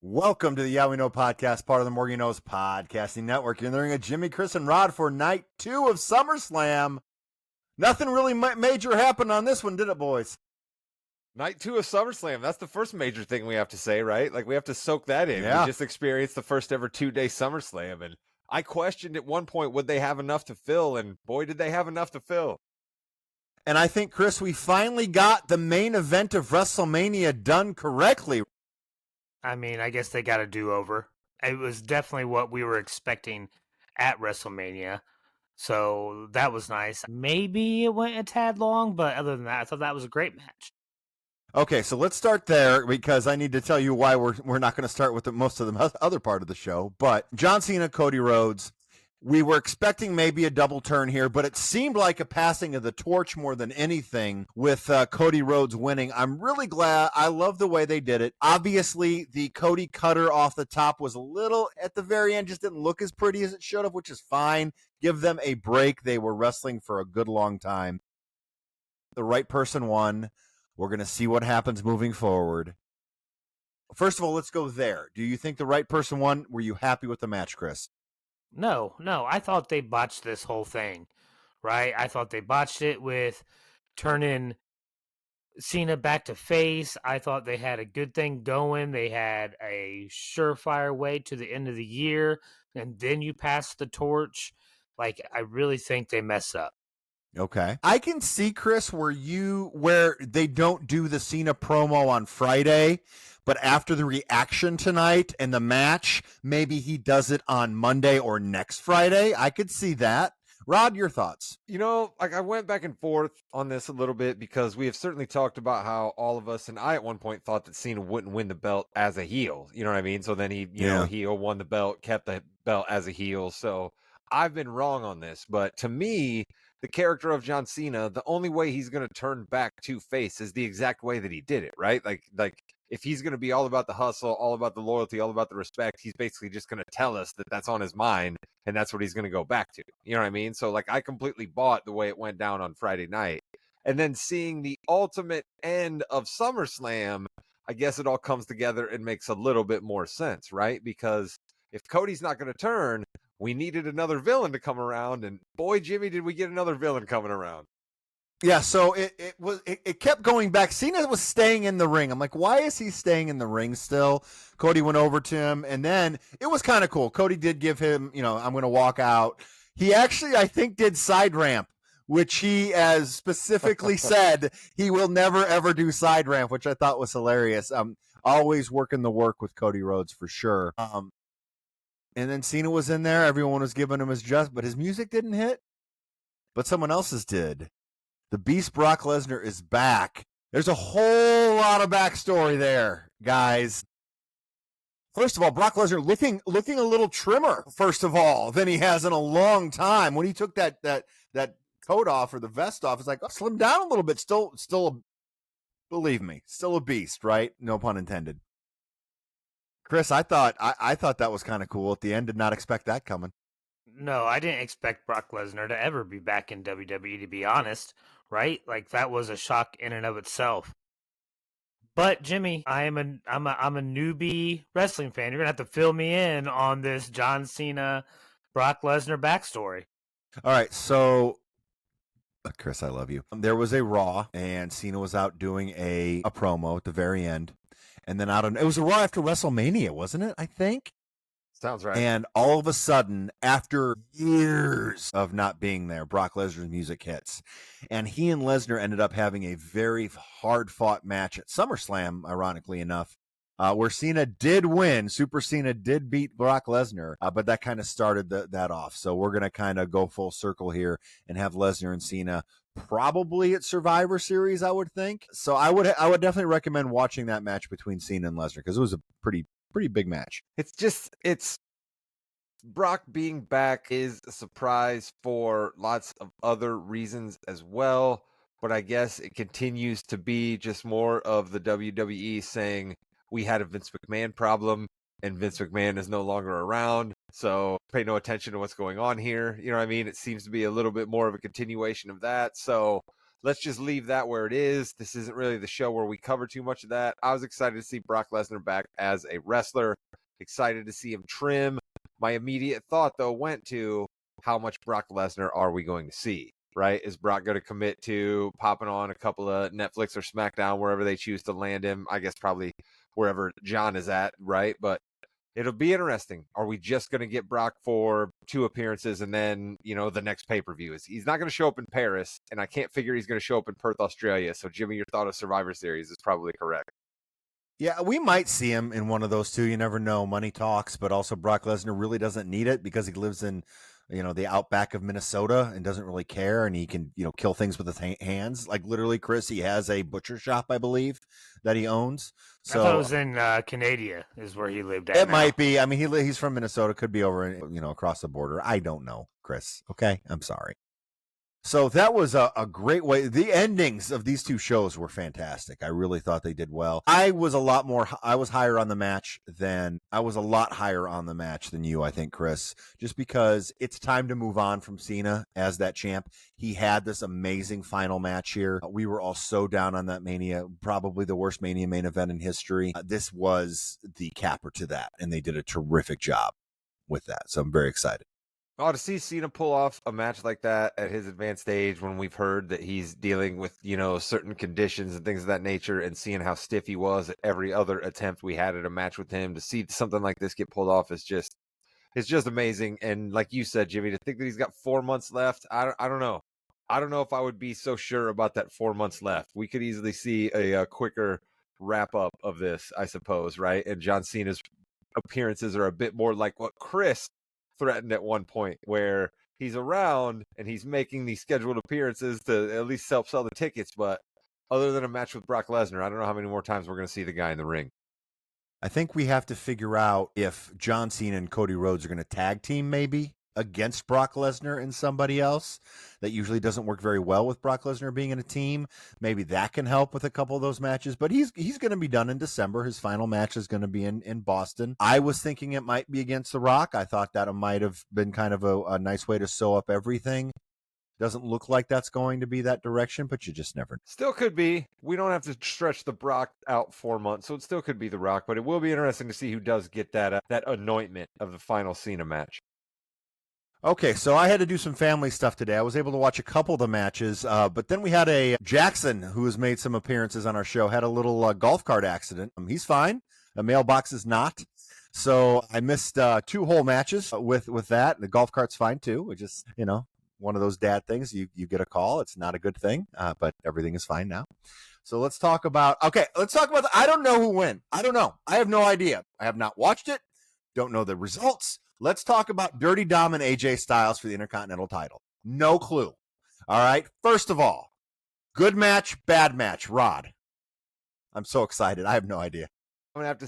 Welcome to the Yeah We Know podcast, part of the More You Knows podcasting network. You're in the ring of Jimmy, Chris, and Rod for night 2 of SummerSlam. Nothing really major happened on this one, did it, boys? Night 2 of SummerSlam. That's the first major thing we have to say, right? Like, we have to soak that in. Yeah. We just experienced the first ever 2-day SummerSlam, and I questioned at one point, would they have enough to fill? And boy, did they have enough to fill. And I think, Chris, we finally got the main event of WrestleMania done correctly. I mean, I guess they got a do-over. It was definitely what we were expecting at WrestleMania. So that was nice. Maybe it went a tad long, but other than that, I thought that was a great match. Okay, so let's start there because I need to tell you why we're not going to start with most of the other part of the show. But John Cena, Cody Rhodes, we were expecting maybe a double turn here, but it seemed like a passing of the torch more than anything with Cody Rhodes winning. I'm really glad. I love the way they did it. Obviously, the Cody cutter off the top was a little, at the very end, just didn't look as pretty as it should have, which is fine. Give them a break. They were wrestling for a good long time. The right person won. We're going to see what happens moving forward. First of all, let's go there. Do you think the right person won? Were you happy with the match, Chris? No. I thought they botched this whole thing, right? I thought they botched it with turning Cena back to face. I thought they had a good thing going. They had a surefire way to the end of the year, and then you pass the torch. Like, I really think they messed up. Okay. I can see, Chris, where they don't do the Cena promo on Friday, but after the reaction tonight and the match, maybe he does it on Monday or next Friday. I could see that. Rod, your thoughts? You know, like, I went back and forth on this a little bit because we have certainly talked about how all of us, and I at one point thought that Cena wouldn't win the belt as a heel. You know what I mean? So then he, heel won the belt, kept the belt as a heel. So I've been wrong on this, but to me, the character of John Cena, the only way he's going to turn back to face is the exact way that he did it, right? Like if he's going to be all about the hustle, all about the loyalty, all about the respect, he's basically just going to tell us that that's on his mind, and that's what he's going to go back to. You know what I mean? So, like, I completely bought the way it went down on Friday night. And then seeing the ultimate end of SummerSlam, I guess it all comes together and makes a little bit more sense, right? Because if Cody's not going to turn, we needed another villain to come around, and boy, Jimmy, did we get another villain coming around. Yeah, so it kept going back. Cena was staying in the ring. I'm like, why is he staying in the ring still? Cody went over to him, and then it was kind of cool. Cody did give him, I'm going to walk out. He actually, I think, did side ramp, which he has specifically said he will never, ever do side ramp, which I thought was hilarious. Always working the work with Cody Rhodes for sure. And then Cena was in there. Everyone was giving him his just, but his music didn't hit. But someone else's did. The Beast Brock Lesnar is back. There's a whole lot of backstory there, guys. First of all, Brock Lesnar looking a little trimmer, first of all, than he has in a long time. When he took that coat off or the vest off, it's like, slim down a little bit. Still, believe me, still a beast, right? No pun intended. Chris, I thought that was kind of cool at the end. Did not expect that coming. No, I didn't expect Brock Lesnar to ever be back in WWE, to be honest, right? Like, that was a shock in and of itself. But Jimmy, I'm a newbie wrestling fan. You're gonna have to fill me in on this John Cena, Brock Lesnar backstory. All right, so Chris, I love you. There was a Raw, and Cena was out doing a promo at the very end. And then it was a Raw after WrestleMania, wasn't it? I think. Sounds right. And all of a sudden, after years of not being there, Brock Lesnar's music hits. And he and Lesnar ended up having a very hard-fought match at SummerSlam, ironically enough, where Cena did win. Super Cena did beat Brock Lesnar, but that kind of started that off. So we're going to kind of go full circle here and have Lesnar and Cena probably at Survivor Series, I would think. So I would definitely recommend watching that match between Cena and Lesnar because it was a pretty big match. It's Brock being back is a surprise for lots of other reasons as well, but I guess it continues to be just more of the WWE saying we had a Vince McMahon problem and Vince McMahon is no longer around, so pay no attention to what's going on here. You know what I mean? It seems to be a little bit more of a continuation of that. So let's just leave that where it is. This isn't really the show where we cover too much of that. I was excited to see Brock Lesnar back as a wrestler, excited to see him trim. My immediate thought, though, went to how much Brock Lesnar are we going to see, right? Is Brock going to commit to popping on a couple of Netflix or SmackDown, wherever they choose to land him? I guess probably wherever John is at, right? But it'll be interesting. Are we just going to get Brock for 2 appearances and then, the next pay-per-view? He's not going to show up in Paris, and I can't figure he's going to show up in Perth, Australia. So, Jimmy, your thought of Survivor Series is probably correct. Yeah, we might see him in one of those two. You never know. Money talks, but also Brock Lesnar really doesn't need it because he lives in, the outback of Minnesota and doesn't really care, and he can, kill things with his hands. Like literally, Chris, he has a butcher shop, I believe, that he owns. So I thought it was in Canada is where he lived at. It might be. I mean, he's from Minnesota. Could be over, across the border. I don't know, Chris. Okay, I'm sorry. So that was a great way. The endings of these two shows were fantastic. I really thought they did well. I was a lot higher on the match than you, I think, Chris, just because it's time to move on from Cena as that champ. He had this amazing final match here. We were all so down on that Mania, probably the worst Mania main event in history. This was the capper to that, and they did a terrific job with that. So I'm very excited. Oh, to see Cena pull off a match like that at his advanced age, when we've heard that he's dealing with, certain conditions and things of that nature, and seeing how stiff he was at every other attempt we had at a match with him, to see something like this get pulled off is just amazing. And like you said, Jimmy, to think that he's got 4 months left, I don't know. I don't know if I would be so sure about that 4 months left. We could easily see a quicker wrap up of this, I suppose, right? And John Cena's appearances are a bit more like what Chris threatened at one point, where he's around and he's making these scheduled appearances to at least sell the tickets. But other than a match with Brock Lesnar, I don't know how many more times we're going to see the guy in the ring. I think we have to figure out if John Cena and Cody Rhodes are going to tag team maybe against Brock Lesnar and somebody else. That usually doesn't work very well with Brock Lesnar being in a team. Maybe that can help with a couple of those matches, but he's going to be done in December. His final match is going to be in Boston. I was thinking it might be against The Rock. I thought that it might have been kind of a nice way to sew up everything. Doesn't look like that's going to be that direction, but you just never know. Still could be. We don't have to stretch the Brock out 4 months, so it still could be The Rock, but it will be interesting to see who does get that anointment of the final Cena match. Okay, so I had to do some family stuff today. I was able to watch a couple of the matches, but then we had a Jackson, who has made some appearances on our show, had a little golf cart accident. He's fine. The mailbox is not. So I missed 2 whole matches with that. The golf cart's fine, too, which is, one of those dad things. You get a call. It's not a good thing, but everything is fine now. So let's talk about I don't know who won. I don't know. I have no idea. I have not watched it. Don't know the results. Let's talk about Dirty Dom and AJ Styles for the Intercontinental title. No clue. All right. First of all, good match, bad match, Rod. I'm so excited. I have no idea. I'm gonna have to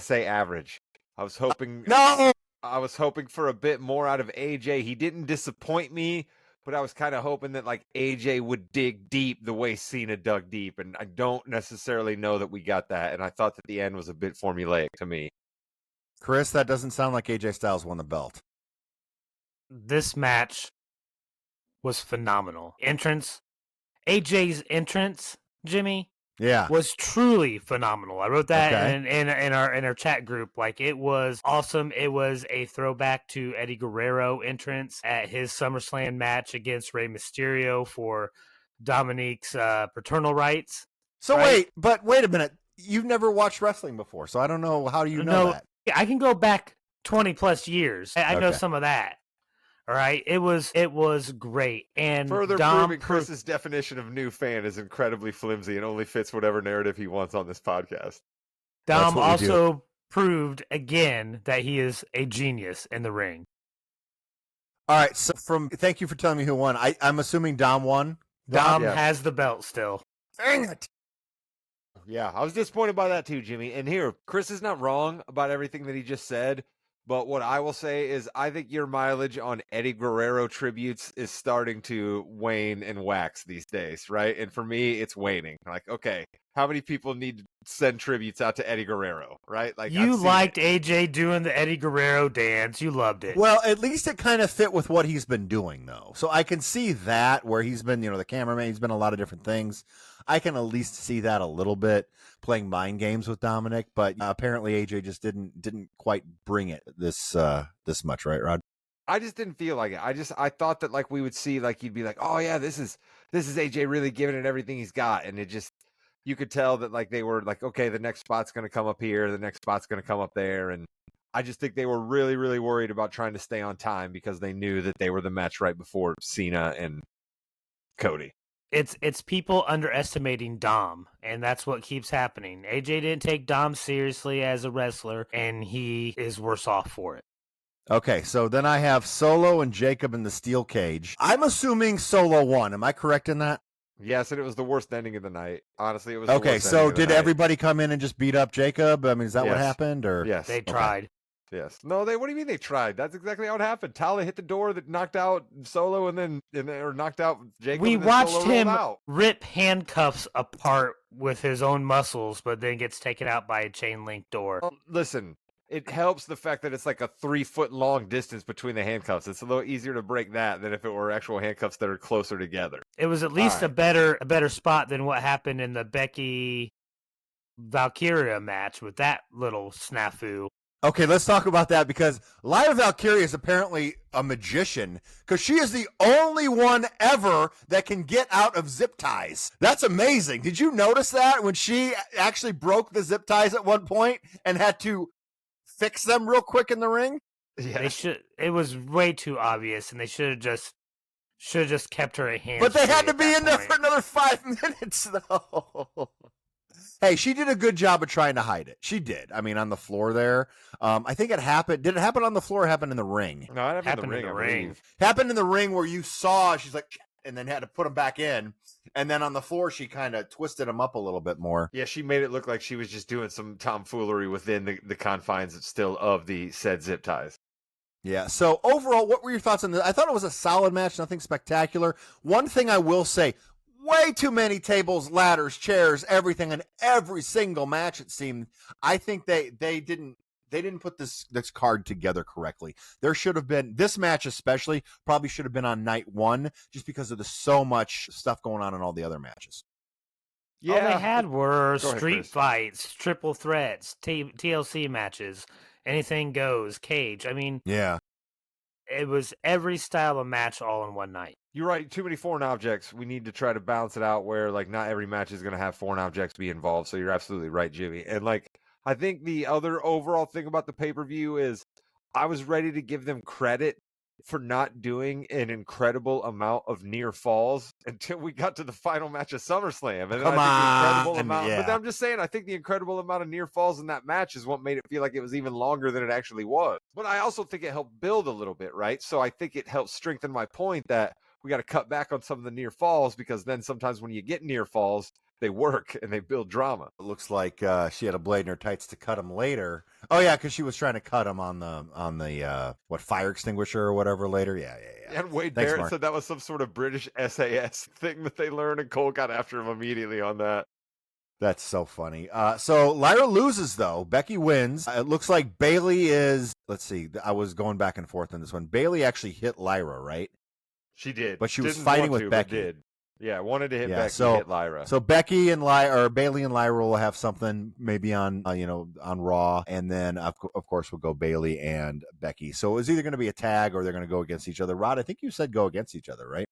say average. I was hoping for a bit more out of AJ. He didn't disappoint me, but I was kind of hoping that like AJ would dig deep the way Cena dug deep, and I don't necessarily know that we got that. And I thought that the end was a bit formulaic to me. Chris, that doesn't sound like AJ Styles won the belt. This match was phenomenal. AJ's entrance, Jimmy, was truly phenomenal. I wrote that in our chat group. Like, it was awesome. It was a throwback to Eddie Guerrero entrance at his SummerSlam match against Rey Mysterio for Dominique's paternal rights. So wait a minute. You've never watched wrestling before, so I don't know. How do you know that? I can go back 20 plus years. I know some of that. All right. It was great. And further proving Chris's definition of new fan is incredibly flimsy and only fits whatever narrative he wants on this podcast. Dom also proved again that he is a genius in the ring. All right. So thank you for telling me who won. I'm assuming Dom won. Dom has the belt still. Dang it. Yeah, I was disappointed by that too, Jimmy. And here, Chris is not wrong about everything that he just said, But what I will say is I think your mileage on Eddie Guerrero tributes is starting to wane and wax these days, right? And for me, it's waning. Like, okay, how many people need to send tributes out to Eddie Guerrero, right? Like, You I've seen liked it. AJ doing the Eddie Guerrero dance. You loved it. Well, at least it kind of fit with what he's been doing, though. So I can see that where he's been, the cameraman, he's been a lot of different things. I can at least see that a little bit playing mind games with Dominic, but apparently AJ just didn't quite bring it this much, right, Rod? I just didn't feel like it. I thought that like we would see like you'd be like, oh yeah, this is AJ really giving it everything he's got, and it just you could tell that like they were like, okay, the next spot's gonna come up here, the next spot's gonna come up there, and I just think they were really, really worried about trying to stay on time because they knew that they were the match right before Cena and Cody. It's people underestimating Dom, and that's what keeps happening. AJ didn't take Dom seriously as a wrestler, and he is worse off for it. Okay, so then I have Solo and Jacob in the steel cage. I'm assuming Solo won. Am I correct in that? Yes, and it was the worst ending of the night. Honestly, it was Okay, the worst so ending of the did night. everybody come in and just beat up Jacob? I mean, is that what Yes. happened? Or Yes. They tried. Yes. No, what do you mean they tried? That's exactly how it happened. Tala hit the door that knocked out Solo or knocked out Jacob. We and then watched Solo him rolled out. rip handcuffs apart with his own muscles, but then gets taken out by a chain link door. Listen, it helps the fact that it's like a 3-foot long distance between the handcuffs. It's a little easier to break that than if it were actual handcuffs that are closer together. It was at least All right. a better spot than what happened in the Becky Valkyria match with that little snafu. Okay, let's talk about that because Lyra Valkyria is apparently a magician because she is the only one ever that can get out of zip ties. That's amazing. Did you notice that when she actually broke the zip ties at one point and had to fix them real quick in the ring? Yeah. It was way too obvious, and they should have just kept her at hand. But they had to be in there for another 5 minutes, though. Hey, she did a good job of trying to hide it. She did. I mean, on the floor there. I think it happened. Did it happen on the floor or happen in the ring? No, it happened in the ring. Happened in the ring where you saw she's like, and then had to put them back in. And then on the floor, she kind of twisted them up a little bit more. Yeah, she made it look like she was just doing some tomfoolery within the confines still of the said zip ties. Yeah. So overall, what were your thoughts on this? I thought it was a solid match, nothing spectacular. One thing I will say, way too many tables, ladders, chairs, everything in every single match, it seemed. I think they didn't put this card together correctly. There should have been, this match especially probably should have been on night one just because of the so much stuff going on in all the other matches. Yeah. All they had were Go ahead, street Chris. fights, triple threats, TLC matches, anything goes, cage. I mean, Yeah. it was every style of match all in one night. You're right. Too many foreign objects. We need to try to balance it out where like not every match is going to have foreign objects be involved. So you're absolutely right, Jimmy. And like, I think the other overall thing about the pay-per-view is I was ready to give them credit for not doing an incredible amount of near falls until we got to the final match of SummerSlam. And then Come I think the incredible on, amount, yeah. but I'm just saying, I think the incredible amount of near falls in that match is what made it feel like it was even longer than it actually was. But I also think it helped build a little bit, right? So I think it helped strengthen my point that we got to cut back on some of the near falls because then sometimes when you get near falls, they work and they build drama. It looks like she had a blade in her tights to cut him later. Oh yeah, because she was trying to cut him on the fire extinguisher or whatever later. Yeah. And Wade Thanks, Barrett Mark. said that was some sort of British SAS thing that they learned, and Cole got after him immediately on that. That's so funny. So Lyra loses though. Becky wins. It looks like Bailey is. Let's see. I was going back and forth on this one. Bailey actually hit Lyra, right? She did, But she was Didn't fighting want with to, but Becky. Did. Yeah, wanted to hit Yeah, Becky, so- hit Lyra. So Becky and Bailey and Lyra will have something maybe on on Raw, and then of course we'll go Bailey and Becky. So it's either going to be a tag or they're going to go against each other. Rod, I think you said go against each other, right?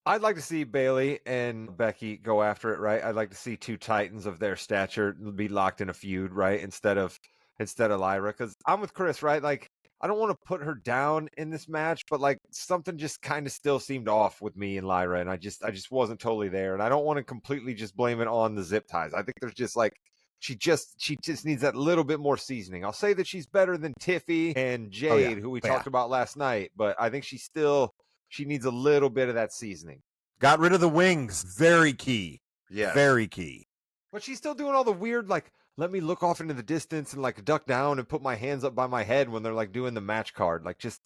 I'd like to see Bailey and Becky go after it, right? I'd like to see two titans of their stature be locked in a feud, right? Instead of Lyra, because I'm with Chris, right? Like, I don't want to put her down in this match, but like something just kind of still seemed off with me and Lyra, and I just wasn't totally there, and I don't want to completely just blame it on the zip ties. I think there's just like she just needs that little bit more seasoning. I'll say that she's better than Tiffy and Jade, who we talked about last night, but I think she needs a little bit of that seasoning. Got rid of the wings. Very key. Yeah, Very key. but she's still doing all the weird like let me look off into the distance and like duck down and put my hands up by my head when they're like doing the match card. Like just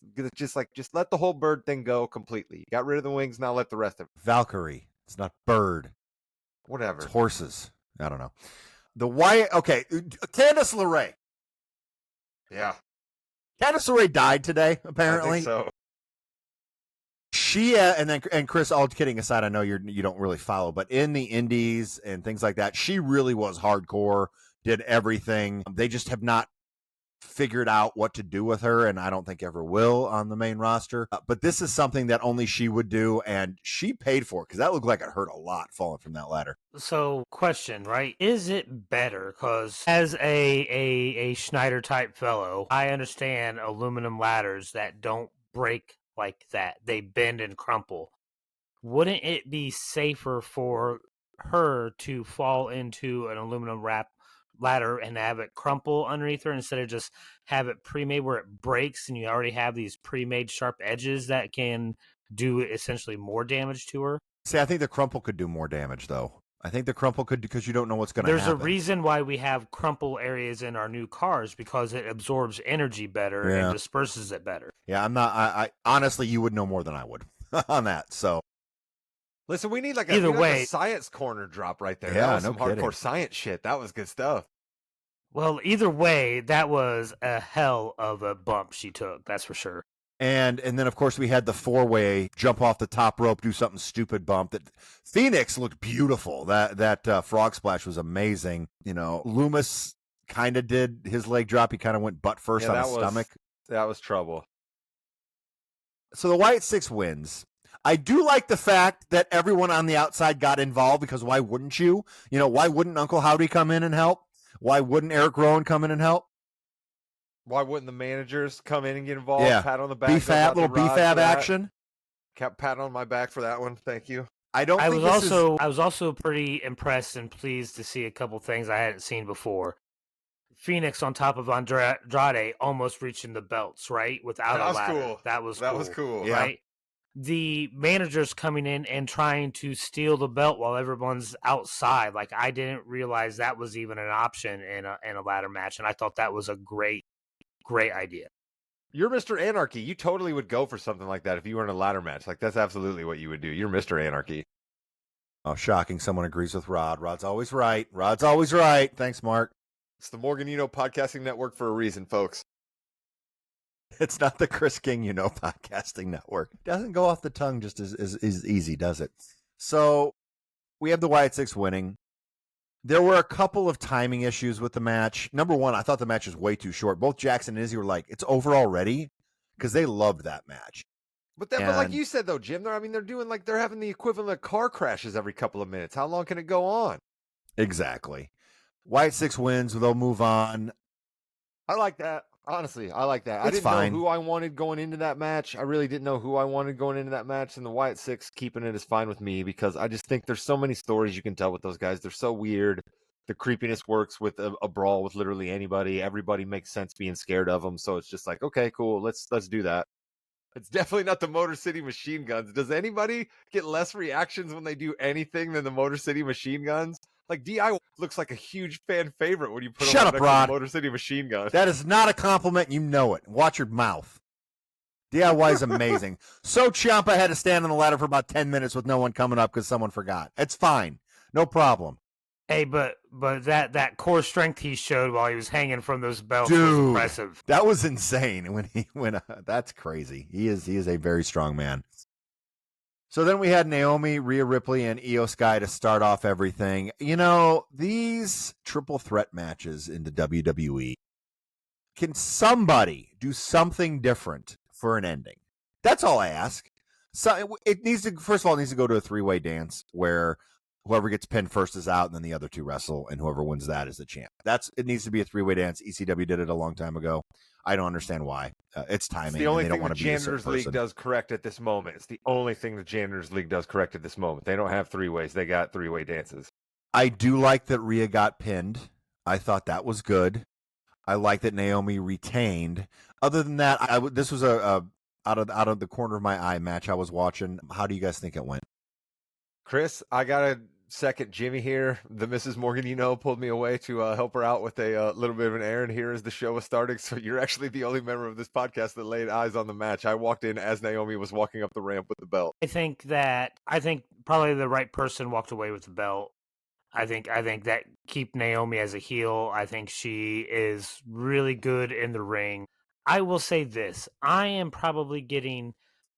let the whole bird thing go completely. Got rid of the wings, now let the rest of it. Valkyrie. It's not bird. Whatever. It's horses. I don't know. The Wyatt. Okay, Candice LeRae. Yeah. Candice LeRae died today. Apparently, I think so. She and Chris. All kidding aside, I know you don't really follow, but in the indies and things like that, she really was hardcore. Did everything. They just have not figured out what to do with her, and I don't think ever will on the main roster. But this is something that only she would do, and she paid for it because that looked like it hurt a lot falling from that ladder. So, question, right? Is it better? Because as a Schneider type fellow, I understand aluminum ladders that don't break like that. They bend and crumple. Wouldn't it be safer for her to fall into an aluminum wrap ladder and have it crumple underneath her instead of just have it pre-made where it breaks and you already have these pre-made sharp edges that can do essentially more damage to her? See, I think the crumple could do more damage, though. I think the crumple could, because you don't know what's going to happen. There's a reason why we have crumple areas in our new cars, because it absorbs energy better and disperses it better. Yeah, I'm not. I honestly, you would know more than I would on that. So, listen, we need like a science corner drop right there. Yeah, that was no some hardcore kidding. science shit. That was good stuff. Well, either way, that was a hell of a bump she took. That's for sure. And then, of course, we had the 4-way jump off the top rope, do something stupid bump. That Phoenix looked beautiful. That frog splash was amazing. You know, Loomis kind of did his leg drop. He kind of went butt first on his stomach. That was trouble. So the Wyatt Six wins. I do like the fact that everyone on the outside got involved, because why wouldn't you? You know, why wouldn't Uncle Howdy come in and help? Why wouldn't Eric Rowan come in and help? Why wouldn't the managers come in and get involved? Yeah. Pat on the back. Little BFAB action. Pat on my back for that one. Thank you. I was also pretty impressed and pleased to see a couple things I hadn't seen before. Phoenix on top of Andrade almost reaching the belts, right? Without a ladder. Cool. That was cool. Yeah. Right? The managers coming in and trying to steal the belt while everyone's outside. Like, I didn't realize that was even an option in a ladder match, and I thought that was a great idea. You're Mr. Anarchy. You totally would go for something like that if you were in a ladder match. Like, that's absolutely what you would do. You're Mr. Anarchy. Oh, shocking. Someone agrees with Rod. Rod's always right. Rod's always right. Thanks, Mark. It's the Morgan Podcasting Network for a reason, folks. It's not the Chris King Podcasting Network. It doesn't go off the tongue just as easy, does it? So we have the Wyatt Six winning. There were a couple of timing issues with the match. Number one, I thought the match was way too short. Both Jackson and Izzy were like, it's over already, because they loved that match. But like you said, though, Jim, they're having the equivalent of car crashes every couple of minutes. How long can it go on? Exactly. Wyatt Six wins. They'll move on. I like that. Honestly, I like that. I didn't know who I wanted going into that match. I really didn't know who I wanted going into that match, and the Wyatt Six keeping it is fine with me, because I just think there's so many stories you can tell with those guys. They're so weird. The creepiness works with a brawl with literally anybody. Everybody makes sense being scared of them, so it's just like, okay, cool, let's do that. It's definitely not the Motor City Machine Guns. Does anybody get less reactions when they do anything than the Motor City Machine Guns? Like, D.I. looks like a huge fan favorite when you put him on the Motor City Machine Gun. That is not a compliment. You know it. Watch your mouth. DIY is amazing. So Ciampa had to stand on the ladder for about 10 minutes with no one coming up because someone forgot. It's fine. No problem. Hey, but that core strength he showed while he was hanging from those belts was impressive. That was insane when he went. That's crazy. He is a very strong man. So then we had Naomi, Rhea Ripley, and Io Sky to start off everything. You know, these triple threat matches in the WWE, can somebody do something different for an ending? That's all I ask. So it needs to, first of all, it needs to go to a 3-way dance where whoever gets pinned first is out, and then the other two wrestle, and whoever wins that is the champ. It needs to be a 3-way dance. ECW did it a long time ago. I don't understand why. It's timing. It's the only thing the Janitors League does correct at this moment. It's the only thing the Janitors League does correct at this moment. They don't have 3-ways. They got 3-way dances. I do like that Rhea got pinned. I thought that was good. I like that Naomi retained. Other than that, this was a out of the corner of my eye match I was watching. How do you guys think it went? Chris, I gotta second, Jimmy here, the Mrs. Morgan, pulled me away to help her out with a little bit of an errand here as the show was starting. So you're actually the only member of this podcast that laid eyes on the match. I walked in as Naomi was walking up the ramp with the belt. I think probably the right person walked away with the belt. I think that keep Naomi as a heel. I think she is really good in the ring. I will say this. I am probably getting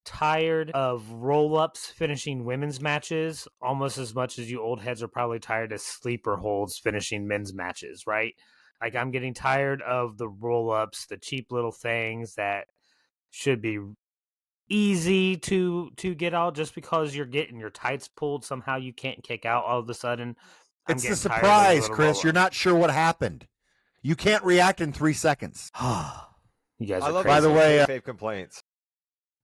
tired of roll-ups finishing women's matches almost as much as you old heads are probably tired of sleeper holds finishing men's matches, right? Like, I'm getting tired of the roll-ups, the cheap little things that should be easy to get out just because you're getting your tights pulled. Somehow you can't kick out all of a sudden. It's the surprise, Chris. You're not sure what happened. You can't react in 3 seconds. You guys I are love crazy. By the way, fave complaints.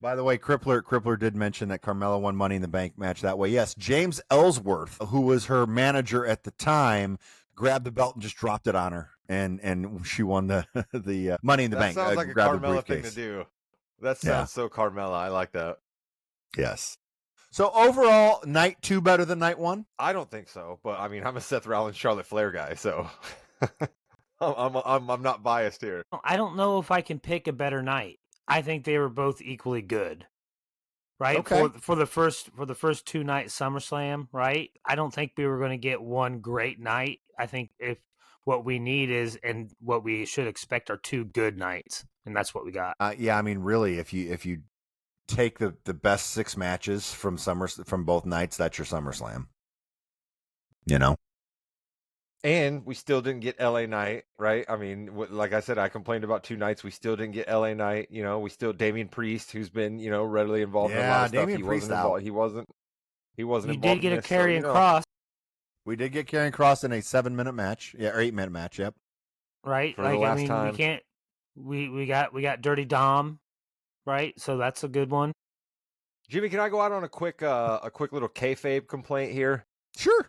By the way, Crippler did mention that Carmella won Money in the Bank match that way. Yes, James Ellsworth, who was her manager at the time, grabbed the belt and just dropped it on her, and she won the Money in the Bank. That sounds like a Carmella thing to do. That sounds so Carmella. I like that. Yes. So overall, night 2 better than night 1? I don't think so, but I mean, I'm a Seth Rollins, Charlotte Flair guy, so I'm not biased here. I don't know if I can pick a better night. I think they were both equally good. Right? Okay. For the first 2 night SummerSlam, right? I don't think we were going to get one great night. I think if what we need is and what we should expect are 2 good nights, and that's what we got. Yeah, I mean, really, if you take the best 6 matches from both nights, that's your SummerSlam. And we still didn't get LA Knight, right? I mean, like I said, I complained about 2 nights. We still didn't get LA Knight. We still Damian Priest, who's been, readily involved in a lot of stuff. Damian Priest out. He wasn't You involved. did get a Karrion Kross. We did get Karrion Kross in a 7-minute match. Yeah, or 8-minute match, yep. Right? For the last time. we can't we got Dirty Dom, right? So that's a good one. Jimmy, can I go out on a quick little kayfabe complaint here? Sure.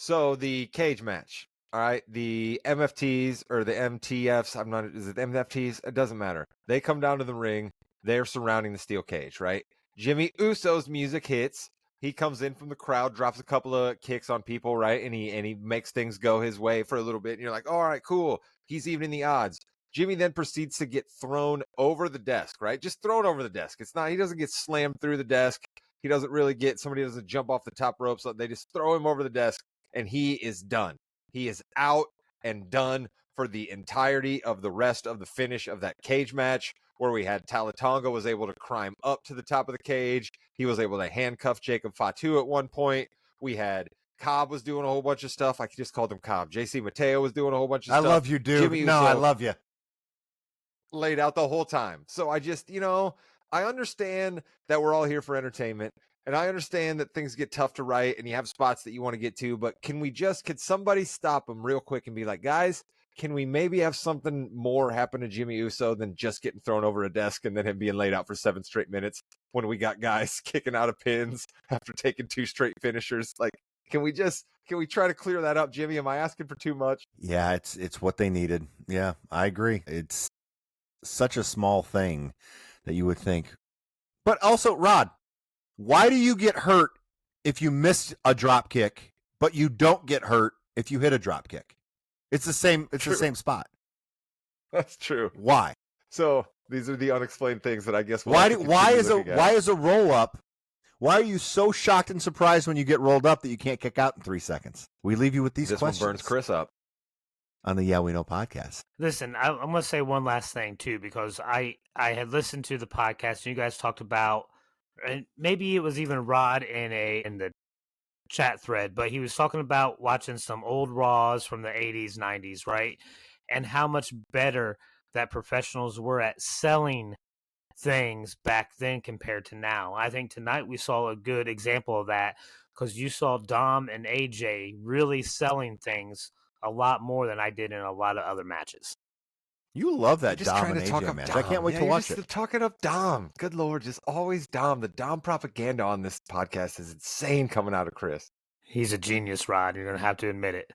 So the cage match, all right, the MFTs or the MTFs, is it MFTs? It doesn't matter. They come down to the ring. They're surrounding the steel cage, right? Jimmy Uso's music hits. He comes in from the crowd, drops a couple of kicks on people, right? And he makes things go his way for a little bit. And you're like, all right, cool. He's evening the odds. Jimmy then proceeds to get thrown over the desk, right? Just thrown over the desk. He doesn't get slammed through the desk. He doesn't really somebody doesn't jump off the top rope. So they just throw him over the desk. And he is done. He is out and done for the entirety of the rest of the finish of that cage match, where we had Talatonga was able to climb up to the top of the cage. He was able to handcuff Jacob Fatu at one point. We had Cobb was doing a whole bunch of stuff. I just called him Cobb. JC Mateo was doing a whole bunch of stuff. I love you, dude. Jimmy No, Uso I love you. laid out the whole time. So I just, I understand that we're all here for entertainment. And I understand that things get tough to write and you have spots that you want to get to, but could somebody stop them real quick and be like, guys, can we maybe have something more happen to Jimmy Uso than just getting thrown over a desk and then him being laid out for 7 straight minutes when we got guys kicking out of pins after taking 2 straight finishers? Like, can we try to clear that up, Jimmy? Am I asking for too much? Yeah, it's what they needed. Yeah, I agree. It's such a small thing that you would think. But also, Rod, why do you get hurt if you miss a drop kick, but you don't get hurt if you hit a drop kick? It's the same. It's True. The same spot. That's true. Why? So these are the unexplained things that I guess. Why is a roll up? Why are you so shocked and surprised when you get rolled up that you can't kick out in 3 seconds? We leave you with these this questions. One burns Chris up on the Yeah We Know podcast. Listen, I'm going to say one last thing too, because I had listened to the podcast and you guys talked about. And maybe it was even Rod in the chat thread, but he was talking about watching some old Raws from the 80s, 90s, right? And how much better that professionals were at selling things back then compared to now. I think tonight we saw a good example of that because you saw Dom and AJ really selling things a lot more than I did in a lot of other matches. You love that just Dom trying and to talk AJ up match. Dom. I can't wait to watch it. Talking up Dom. Good Lord, just always Dom. The Dom propaganda on this podcast is insane coming out of Chris. He's a genius, Rod. You're going to have to admit it.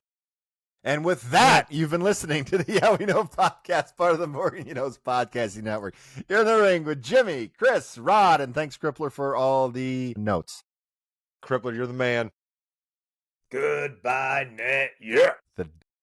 And with that, you've been listening to the Yeah We Know podcast, part of the Morgan You Know's podcasting network. You're in the ring with Jimmy, Chris, Rod, and thanks, Crippler, for all the notes. Crippler, you're the man. Goodbye, net. Yeah. The